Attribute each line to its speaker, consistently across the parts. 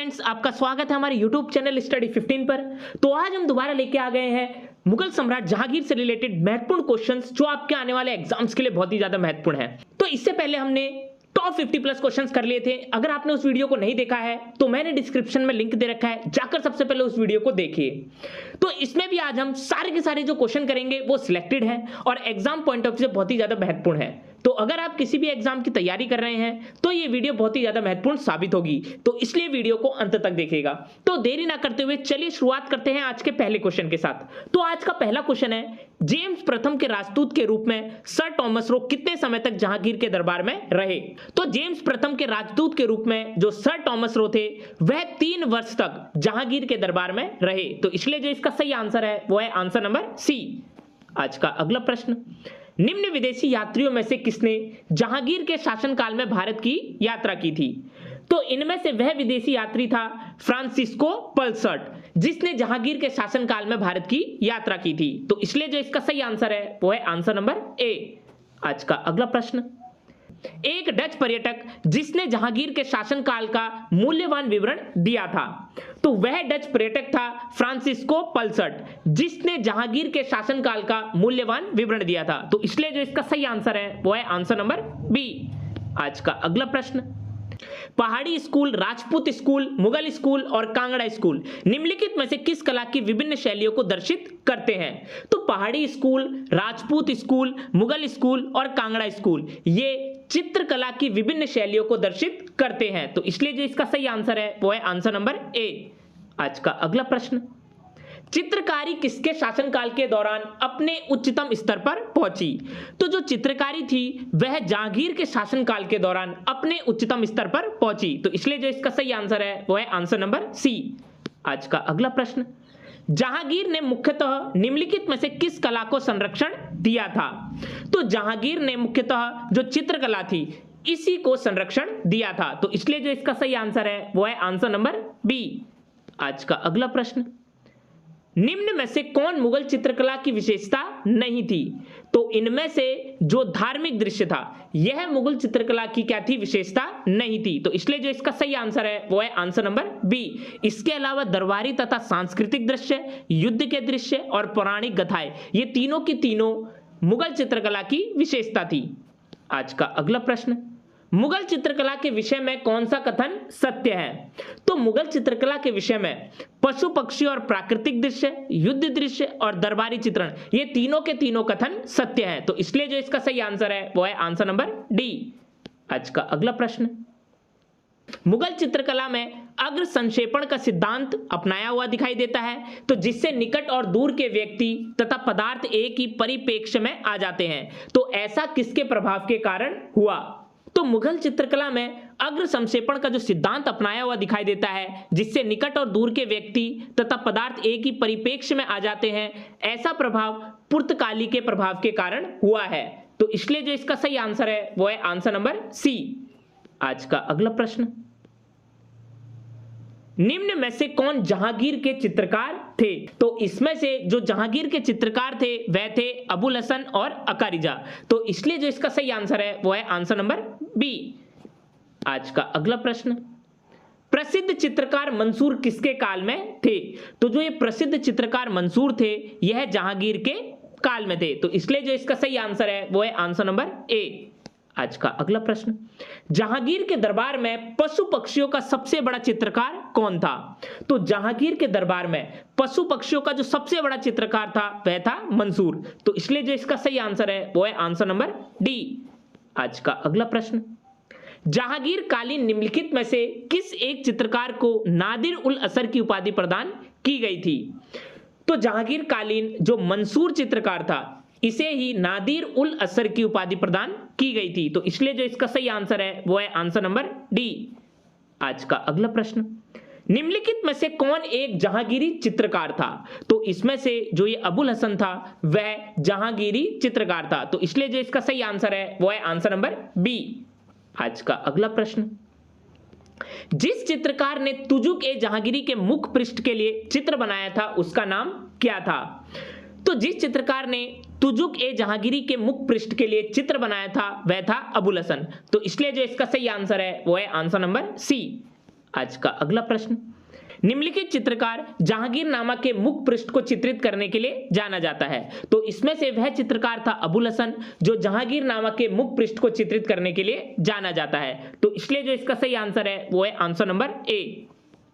Speaker 1: Friends, आपका स्वागत है हमारे YouTube चैनल स्टडी 15 पर। तो आज हम दोबारा लेके आ गए हैं मुगल सम्राट जहांगीर से रिलेटेड महत्वपूर्ण क्वेश्चंस जो आपके आने वाले एग्जाम्स के लिए बहुत ही ज्यादा महत्वपूर्ण है। तो इससे पहले हमने टॉप 50 प्लस क्वेश्चंस कर लिए थे। अगर आपने उस वीडियो को नहीं देखा है तो मैंने डिस्क्रिप्शन में लिंक दे रखा है, जाकर सबसे पहले उस वीडियो को देखिए। तो इसमें भी आज हम सारे के सारे जो क्वेश्चन करेंगे वो सिलेक्टेड है और एग्जाम पॉइंट ऑफ व्यू से बहुत ही ज्यादा महत्वपूर्ण है। तो अगर आप किसी भी एग्जाम की तैयारी कर रहे हैं तो ये वीडियो बहुत ही ज्यादा महत्वपूर्ण साबित होगी, तो इसलिए वीडियो को अंत तक देखिएगा। तो देरी ना करते हुए चलिए शुरुआत करते हैं आज के पहले क्वेश्चन के साथ। तो आज का पहला क्वेश्चन है, जेम्स प्रथम के राजदूत के रूप में सर टॉमस रो कितने समय तक जहांगीर के दरबार में रहे? तो जेम्स प्रथम के राजदूत के रूप में जो सर टॉमस रो थे वह 3 वर्ष तक जहांगीर के दरबार में रहे। तो इसलिए जो इसका सही आंसर है वो है आंसर नंबर सी। आज का अगला प्रश्न, निम्न विदेशी यात्रियों में से किसने जहांगीर के शासनकाल में भारत की यात्रा की थी? तो इनमें से वह विदेशी यात्री था फ्रांसिस्को पल्सर्ट, जिसने जहांगीर के शासनकाल में भारत की यात्रा की थी। तो इसलिए जो इसका सही आंसर है वो है आंसर नंबर ए। आज का अगला प्रश्न, एक डच पर्यटक जिसने जहांगीर के शासनकाल का मूल्यवान विवरण दिया था, तो वह डच पर्यटक था फ्रांसिस्को पल्सर्ट, जिसने जहांगीर के शासनकाल का मूल्यवान विवरण दिया था। तो इसलिए जो इसका सही आंसर है वो है आंसर नंबर बी। आज का अगला प्रश्न, पहाड़ी school, Rajput school, Mughal school और कांगड़ा स्कूल निम्नलिखित में से किस कला की विभिन्न शैलियों को दर्शित करते हैं? तो पहाड़ी school, Rajput school, Mughal school और कांगड़ा स्कूल ये चित्रकला की विभिन्न शैलियों को दर्शित करते हैं। तो इसलिए जो इसका सही आंसर है वो है आंसर नंबर ए। आज का अगला प्रश्न, चित्रकारी किसके शासनकाल के दौरान अपने उच्चतम स्तर पर पहुंची? तो जो चित्रकारी थी वह जहांगीर के शासनकाल के दौरान अपने उच्चतम स्तर पर पहुंची। तो इसलिए जो इसका सही आंसर है वो है आंसर नंबर सी। आज का अगला प्रश्न, जहांगीर ने मुख्यतः निम्नलिखित में से किस कला को संरक्षण दिया था? तो जहांगीर ने मुख्यतः जो चित्रकला थी इसी को संरक्षण दिया था। तो इसलिए जो इसका सही आंसर है वो है आंसर नंबर बी। आज का अगला प्रश्न, निम्न में से कौन मुगल चित्रकला की विशेषता नहीं थी? तो इनमें से जो धार्मिक दृश्य था यह मुगल चित्रकला की क्या थी? विशेषता नहीं थी। तो इसलिए जो इसका सही आंसर है वो है आंसर नंबर बी। इसके अलावा दरबारी तथा सांस्कृतिक दृश्य, युद्ध के दृश्य और पौराणिक गाथाएं ये तीनों की तीनों मुगल चित्रकला की विशेषता थी। आज का अगला प्रश्न, मुगल चित्रकला के विषय में कौन सा कथन सत्य है? तो मुगल चित्रकला के विषय में पशु पक्षी और प्राकृतिक दृश्य, युद्ध दृश्य और दरबारी चित्रण ये तीनों के तीनों कथन सत्य हैं। तो इसलिए जो इसका सही आंसर है वो है आंसर नंबर डी। आज का अगला प्रश्न, मुगल चित्रकला में अग्र संक्षेपण का सिद्धांत अपनाया हुआ दिखाई देता है, तो जिससे निकट और दूर के व्यक्ति तथा पदार्थ एक ही परिप्रेक्ष्य में आ जाते हैं। तो ऐसा किसके प्रभाव के कारण हुआ? तो मुगल चित्रकला में अग्र संक्षेपण का जो सिद्धांत अपनाया हुआ दिखाई देता है, जिससे निकट और दूर के व्यक्ति तथा पदार्थ एक ही परिप्रेक्ष्य में आ जाते हैं, ऐसा प्रभाव पुर्तगाली के प्रभाव के कारण हुआ है। तो इसलिए जो इसका सही आंसर है वो है आंसर नंबर सी। आज का अगला प्रश्न, निम्न में से कौन जहांगीर के चित्रकार थे? तो इसमें से जो जहांगीर के चित्रकार थे वह थे अबुल हसन और अकारिजा। तो इसलिए जो इसका सही आंसर है वो है आंसर नंबर बी। आज का अगला प्रश्न, प्रसिद्ध चित्रकार मंसूर किसके काल में थे? तो जो ये प्रसिद्ध चित्रकार मंसूर थे यह जहांगीर के काल में थे। तो इसलिए जो इसका सही आंसर है वो है आंसर नंबर ए। आज का अगला प्रश्न, जहांगीर के दरबार में पशु पक्षियों का सबसे बड़ा चित्रकार कौन था? तो जहांगीर के दरबार में पशु पक्षियों का जो सबसे बड़ा चित्रकार था वह था मंसूर। तो इसलिए जो इसका सही आंसर है वो है आंसर नंबर डी। आज का अगला प्रश्न, जहांगीर कालीन निम्नलिखित में से किस एक चित्रकार को नादिर उल असर की उपाधि प्रदान की गई थी? तो जहांगीर कालीन जो मंसूर चित्रकार था इसे ही नादिर उल असर की उपाधि प्रदान की गई थी। तो इसलिए जो इसका सही आंसर है वो है आंसर नंबर डी। आज का अगला प्रश्न, निम्नलिखित में से कौन एक जहांगीरी चित्रकार था? तो इसमें से जो ये अबुल हसन था वह जहांगीरी चित्रकार था। तो इसलिए जो इसका सही आंसर है वो है आंसर नंबर बी। आज का अगला प्रश्न, जिस चित्रकार ने तुजुक ए जहांगीरी के मुख पृष्ठ के लिए चित्र बनाया था उसका नाम क्या था? तो जिस चित्रकार ने तुजुक ए जहांगीरी के मुख पृष्ठ के लिए चित्र बनाया था वह था अबुल हसन। तो इसलिए जो इसका सही आंसर है वो है आंसर नंबर सी। आज का अगला प्रश्न, निम्नलिखित चित्रकार जहांगीर नामा के मुख पृष्ठ को चित्रित करने के लिए जाना जाता है। तो इसमें से वह चित्रकार था अबुल हसन जो जहांगीर नामा के मुख पृष्ठ को चित्रित करने के लिए जाना जाता है। तो इसलिए जो इसका सही आंसर है वो है आंसर नंबर ए।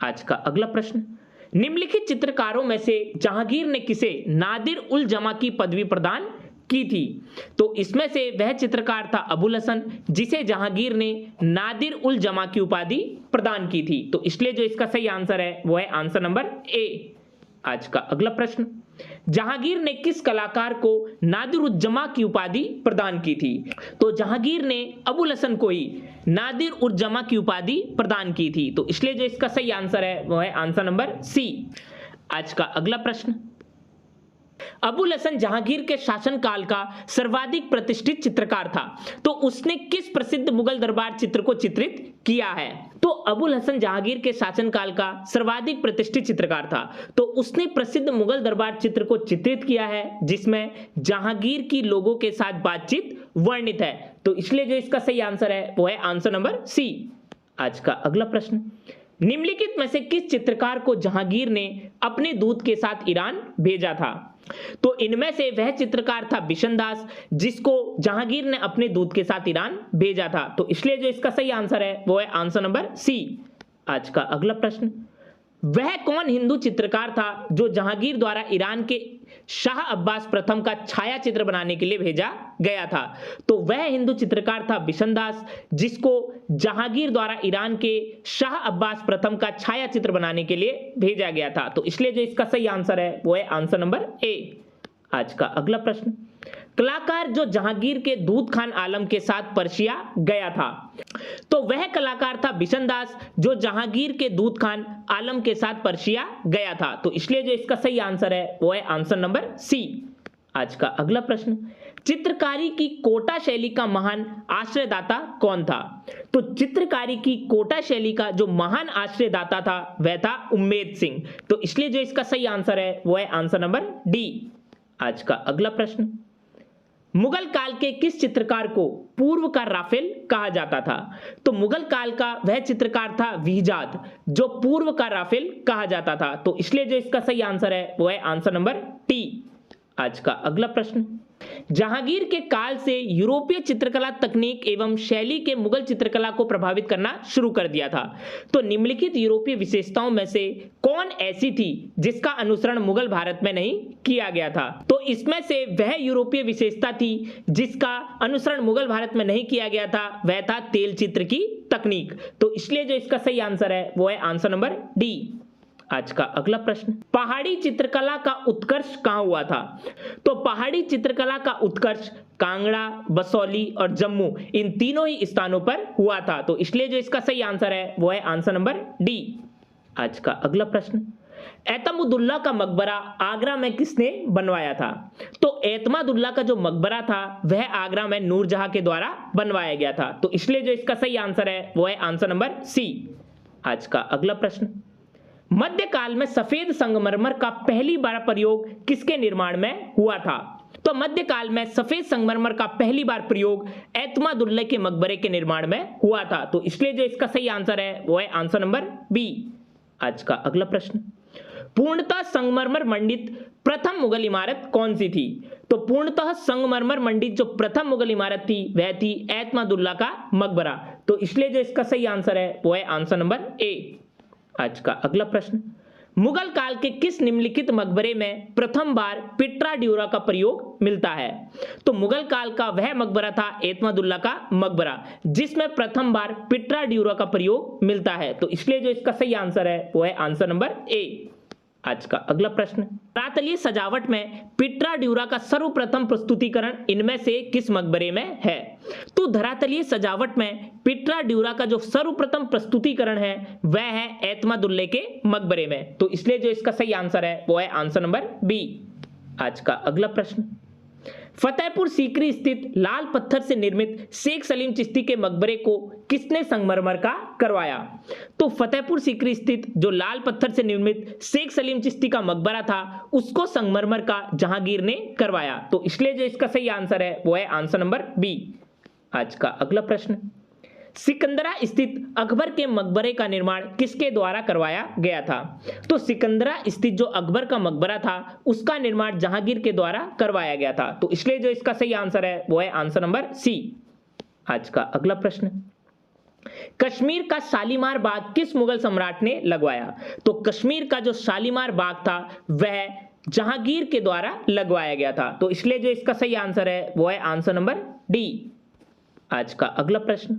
Speaker 1: आज का अगला प्रश्न, निम्नलिखित चित्रकारों में से जहांगीर ने किसे नादिर उल जमा की पदवी प्रदान की थी। तो इसमें से वह चित्रकार था अबुल हसन जिसे जहांगीर ने नादिर उल जमा की उपाधि प्रदान की थी। तो इसलिए जो इसका सही आंसर है वो है आंसर नंबर ए। आज का अगला प्रश्न, जहांगीर ने किस कलाकार को नादिर उल जमा की उपाधि प्रदान की थी। तो जहांगीर ने अबुल हसन को ही नादिर उल जमा की उपाधि प्रदान की थी। तो इसलिए जो इसका सही आंसर है वो है आंसर नंबर सी। आज का अगला प्रश्न, अबुल हसन जहांगीर के शासनकाल का सर्वाधिक प्रतिष्ठित चित्रकार था। तो उसने किस प्रसिद्ध मुगल दरबार चित्र को चित्रित किया है। तो अबुल हसन जहांगीर के शासनकाल का सर्वाधिक प्रतिष्ठित चित्रकार था। तो उसने प्रसिद्ध मुगल दरबार चित्र को चित्रित किया है जिसमें जहांगीर की लोगों के साथ बातचीत वर्णित है। तो इसलिए जो इसका सही आंसर है वो है आंसर नंबर सी। आज का अगला प्रश्न, निम्नलिखित में से किस चित्रकार को जहांगीर ने अपने दूत के साथ ईरान भेजा था। तो इनमें से वह चित्रकार था बिशन दास जिसको जहांगीर ने अपने दूत के साथ ईरान भेजा था। तो इसलिए जो इसका सही आंसर है वो है आंसर नंबर सी। आज का अगला प्रश्न, वह कौन हिंदू चित्रकार था जो जहांगीर द्वारा ईरान के शाह अब्बास प्रथम का छाया चित्र बनाने के लिए भेजा गया था। तो वह हिंदू चित्रकार था बिशन दास जिसको जहांगीर द्वारा ईरान के शाह अब्बास प्रथम का छाया चित्र बनाने के लिए भेजा गया था। तो इसलिए जो इसका सही आंसर है वो है आंसर नंबर ए। आज का अगला प्रश्न, कलाकार जो जहांगीर के दूध खान आलम के साथ पर्शिया गया था। तो वह कलाकार था बिशन दास जो जहांगीर के दूध खान आलम के साथ पर्शिया गया था। तो इसलिए जो इसका सही आंसर है वो है आंसर नंबर सी। आज का अगला प्रश्न, चित्रकारी की कोटा शैली का महान आश्रयदाता कौन था। तो चित्रकारी की कोटा शैली का जो महान आश्रयदाता था वह था उम्मेद सिंह। तो इसलिए जो इसका सही आंसर है वो है आंसर नंबर डी। आज का अगला प्रश्न, मुगल काल के किस चित्रकार को पूर्व का राफेल कहा जाता था। तो मुगल काल का वह चित्रकार था विजात जो पूर्व का राफेल कहा जाता था। तो इसलिए जो इसका सही आंसर है वो है आंसर नंबर टी। आज का अगला प्रश्न, जहांगीर के काल से यूरोपीय चित्रकला तकनीक एवं शैली के मुगल चित्रकला को प्रभावित करना शुरू कर दिया था। तो निम्नलिखित यूरोपीय विशेषताओं में से कौन ऐसी थी जिसका अनुसरण मुगल भारत में नहीं किया गया था। तो इसमें से वह यूरोपीय विशेषता थी जिसका अनुसरण मुगल भारत में नहीं किया गया था वह था तेल चित्र की तकनीक। तो इसलिए जो इसका सही आंसर है वो है आंसर नंबर डी। आज का अगला प्रश्न, पहाड़ी चित्रकला का उत्कर्ष कहां हुआ था। तो पहाड़ी चित्रकला का उत्कर्ष कांगड़ा, बसौली और जम्मू इन तीनों ही स्थानों पर हुआ था। तो इसलिए जो इसका सही आंसर है वो है आंसर नंबर डी। आज का अगला प्रश्न, एतमादुल्ला का मकबरा आगरा में किसने बनवाया था। तो एतमादुल्ला का जो मकबरा था वह आगरा में नूरजहां के द्वारा बनवाया गया था। तो इसलिए जो इसका सही आंसर है वो है आंसर नंबर सी। आज का अगला प्रश्न, मध्यकाल में सफेद संगमरमर का पहली बार प्रयोग किसके निर्माण में हुआ था। तो मध्यकाल में सफेद संगमरमर का पहली बार प्रयोग एतमादुल्ला के मकबरे के निर्माण में हुआ था। तो इसलिए जो इसका सही आंसर है वो है आंसर नंबर बी। आज का अगला प्रश्न, पूर्णतः संगमरमर मंडित प्रथम मुगल इमारत कौन सी थी। तो पूर्णतः संगमरमर मंडित जो प्रथम मुगल इमारत थी वह थी एतमादुल्ला का मकबरा। तो इसलिए जो इसका सही आंसर है वो है आंसर नंबर ए। आज का अगला प्रश्न, मुगल काल के किस निम्नलिखित मकबरे में प्रथम बार पिट्रा ड्यूरा का प्रयोग मिलता है। तो मुगल काल का वह मकबरा था एतमादुल्ला का मकबरा जिसमें प्रथम बार पिट्रा ड्यूरा का प्रयोग मिलता है। तो इसलिए जो इसका सही आंसर है वो है आंसर नंबर ए। आज का अगला प्रश्न, धरातलीय सजावट में पिट्रा ड्यूरा का सर्वप्रथम प्रस्तुतिकरण इनमें से किस मकबरे में है। तो धरातलीय सजावट में पिट्रा ड्यूरा का जो सर्वप्रथम प्रस्तुतिकरण है वह है एतमादुल्ला के मकबरे में। तो इसलिए जो इसका सही आंसर है वो है आंसर नंबर बी। आज का अगला प्रश्न, फतेहपुर सीकरी स्थित लाल पत्थर से निर्मित शेख सलीम चिश्ती के मकबरे को किसने संगमरमर का करवाया। तो फतेहपुर सीकरी स्थित जो लाल पत्थर से निर्मित शेख सलीम चिश्ती का मकबरा था उसको संगमरमर का जहांगीर ने करवाया। तो इसलिए जो इसका सही आंसर है वो है आंसर नंबर बी। आज का अगला प्रश्न, सिकंदरा स्थित अकबर के मकबरे का निर्माण किसके द्वारा करवाया गया था? तो सिकंदरा स्थित जो अकबर का मकबरा था उसका निर्माण जहांगीर के द्वारा करवाया गया था। तो इसलिए जो इसका सही आंसर है वो है आंसर नंबर सी। आज का अगला प्रश्न, कश्मीर का शालीमार बाग किस मुगल सम्राट ने लगवाया? तो कश्मीर का जो शालीमार बाग था वह जहांगीर के द्वारा लगवाया गया था। तो इसलिए जो इसका सही आंसर है वो है आंसर नंबर डी। आज का अगला प्रश्न,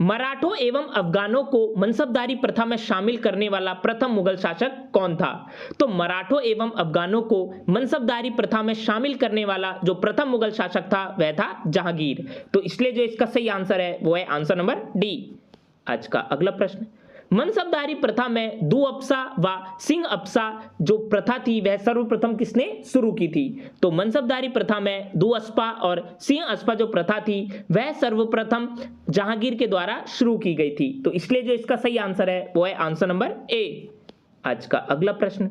Speaker 1: मराठों एवं अफगानों को मनसबदारी प्रथा में शामिल करने वाला प्रथम मुगल शासक कौन था? तो मराठों एवं अफगानों को मनसबदारी प्रथा में शामिल करने वाला जो प्रथम मुगल शासक था वह था जहांगीर। तो इसलिए जो इसका सही आंसर है वो है आंसर नंबर डी। आज का अगला प्रश्न, मनसबदारी प्रथा में दुअप्सा व सिंह अप्सा जो प्रथा थी वह सर्वप्रथम किसने शुरू की थी? तो मनसबदारी प्रथा में दुअस्पा और सिंह अस्पा जो प्रथा थी वह सर्वप्रथम जहांगीर के द्वारा शुरू की गई थी। तो इसलिए जो इसका सही आंसर है वो है आंसर नंबर ए। आज का अगला प्रश्न,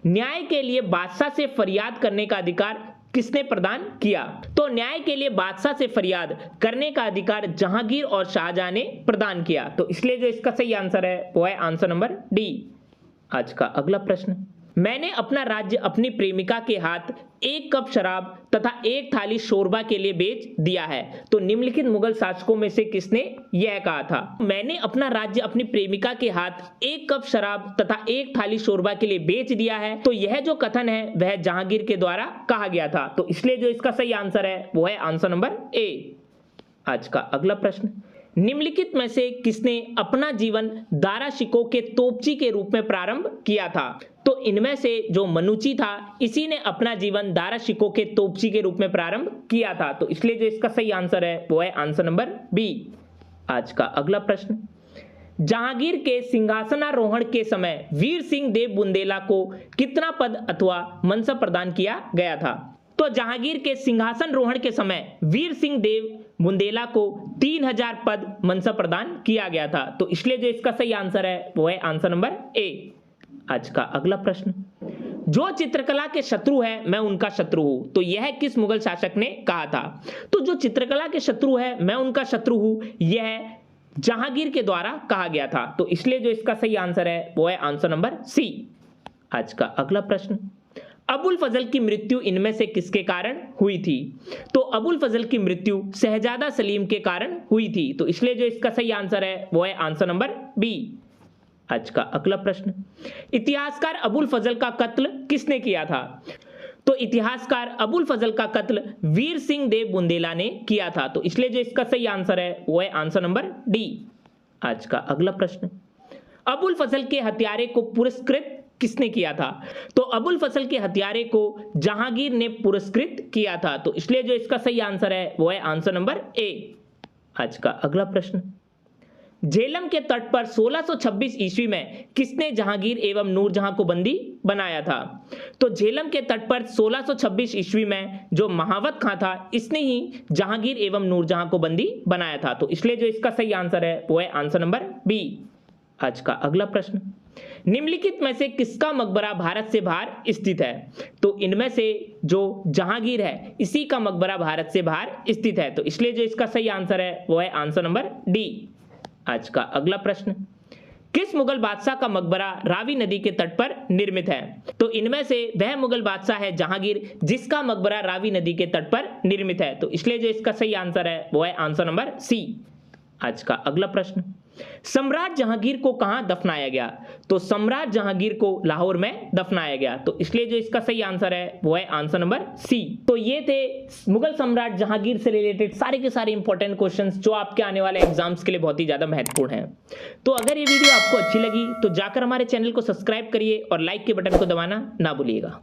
Speaker 1: न्याय के लिए बादशाह से फरियाद करने का अधिकार किसने प्रदान किया? तो न्याय के लिए बादशाह से फरियाद करने का अधिकार जहांगीर और शाहजहां ने प्रदान किया। तो इसलिए जो इसका सही आंसर है वो है आंसर नंबर डी। आज का अगला प्रश्न, मैंने अपना राज्य अपनी प्रेमिका के हाथ 1 कप शराब तथा 1 थाली शोरबा के लिए बेच दिया है। तो निम्नलिखित मुगल शासकों में से किसने यह कहा था? मैंने अपना राज्य अपनी प्रेमिका के हाथ 1 कप शराब तथा 1 थाली शोरबा के लिए बेच दिया है। तो यह जो कथन है वह जहांगीर के द्वारा कहा गया था। तो इसलिए जो इसका सही आंसर है वो है आंसर नंबर ए। आज का अगला प्रश्न, निम्नलिखित में से किसने अपना जीवन दारा शिकोह के तोपची के रूप में प्रारंभ किया था? तो इनमें से जो मनुची था इसी ने अपना जीवन दारा शिकोह के तोपची के रूप में प्रारंभ किया था। तो इसलिए जो इसका सही आंसर है वो है आंसर नंबर बी। आज का अगला प्रश्न, जहांगीर के सिंहासनारोहण के समय वीर सिंह देव बुंदेला को कितना पद अथवा मनसब प्रदान किया गया था? तो जहांगीर के सिंहासन रोहण के समय वीर सिंह देव बुंदेला को 3000 पद मनसब प्रदान किया गया था। तो इसलिए जो इसका सही आंसर है वो है आंसर नंबर ए। आज का अगला प्रश्न, जो चित्रकला के शत्रु है मैं उनका शत्रु हूं, तो यह किस मुगल शासक ने कहा था? तो जो चित्रकला के शत्रु है मैं उनका शत्रु हूं यह जहांगीर के द्वारा कहा गया था। तो इसलिए जो इसका सही आंसर है वो है आंसर नंबर सी। आज का अगला प्रश्न, अबुल फजल की मृत्यु इनमें से किसके कारण हुई थी? तो अबुल फजल की मृत्यु शहजादा सलीम के कारण हुई थी। तो इसलिए जो इसका सही आंसर है वो है आंसर नंबर बी। आज का अगला प्रश्न, इतिहासकार अबुल फजल का कत्ल किसने किया था? तो इतिहासकार अबुल फजल का कत्ल वीर सिंह देव बुंदेला ने किया था। तो इसलिए जो इसका सही आंसर है वो है आंसर नंबर डी। आज का अगला प्रश्न, अबुल फजल के हत्यारे को पुरस्कृत किसने किया था? तो अबुल फजल के हत्यारे को जहांगीर ने पुरस्कृत किया था। तो इसलिए जो इसका सही आंसर है वो है आंसर नंबर ए। आज का अगला प्रश्न, झेलम के तट पर 1626 ईस्वी में किसने जहांगीर एवं नूरजहां को बंदी बनाया था? तो झेलम के तट पर 1626 ईस्वी में जो महावत खां था इसने ही जहांगीर एवं नूरजहां को बंदी बनाया था। तो इसलिए जो इसका सही आंसर है वो है आंसर नंबर बी। आज का अगला प्रश्न, निम्नलिखित में से किसका मकबरा भारत से बाहर स्थित है? तो इनमें से जो जहांगीर है इसी का मकबरा भारत से बाहर स्थित है। तो इसलिए जो इसका सही आंसर है वो है आंसर नंबर डी। आज का अगला प्रश्न, किस मुगल बादशाह का मकबरा रावी नदी के तट पर निर्मित है? तो इनमें से वह मुगल बादशाह है जहांगीर जिसका मकबरा रावी नदी के तट पर निर्मित है। तो इसलिए जो इसका सही आंसर है वो है आंसर नंबर सी। आज का अगला प्रश्न, सम्राट जहांगीर को कहां दफनाया गया? तो सम्राट जहांगीर को लाहौर में दफनाया गया। तो इसलिए जो इसका सही आंसर है वो है आंसर नंबर सी। तो ये थे मुगल सम्राट जहांगीर से रिलेटेड सारे के सारे इंपॉर्टेंट क्वेश्चंस जो आपके आने वाले एग्जाम्स के लिए बहुत ही ज्यादा महत्वपूर्ण हैं। तो अगर ये वीडियो आपको अच्छी लगी तो जाकर हमारे चैनल को सब्सक्राइब करिए और लाइक के बटन को दबाना ना भूलिएगा।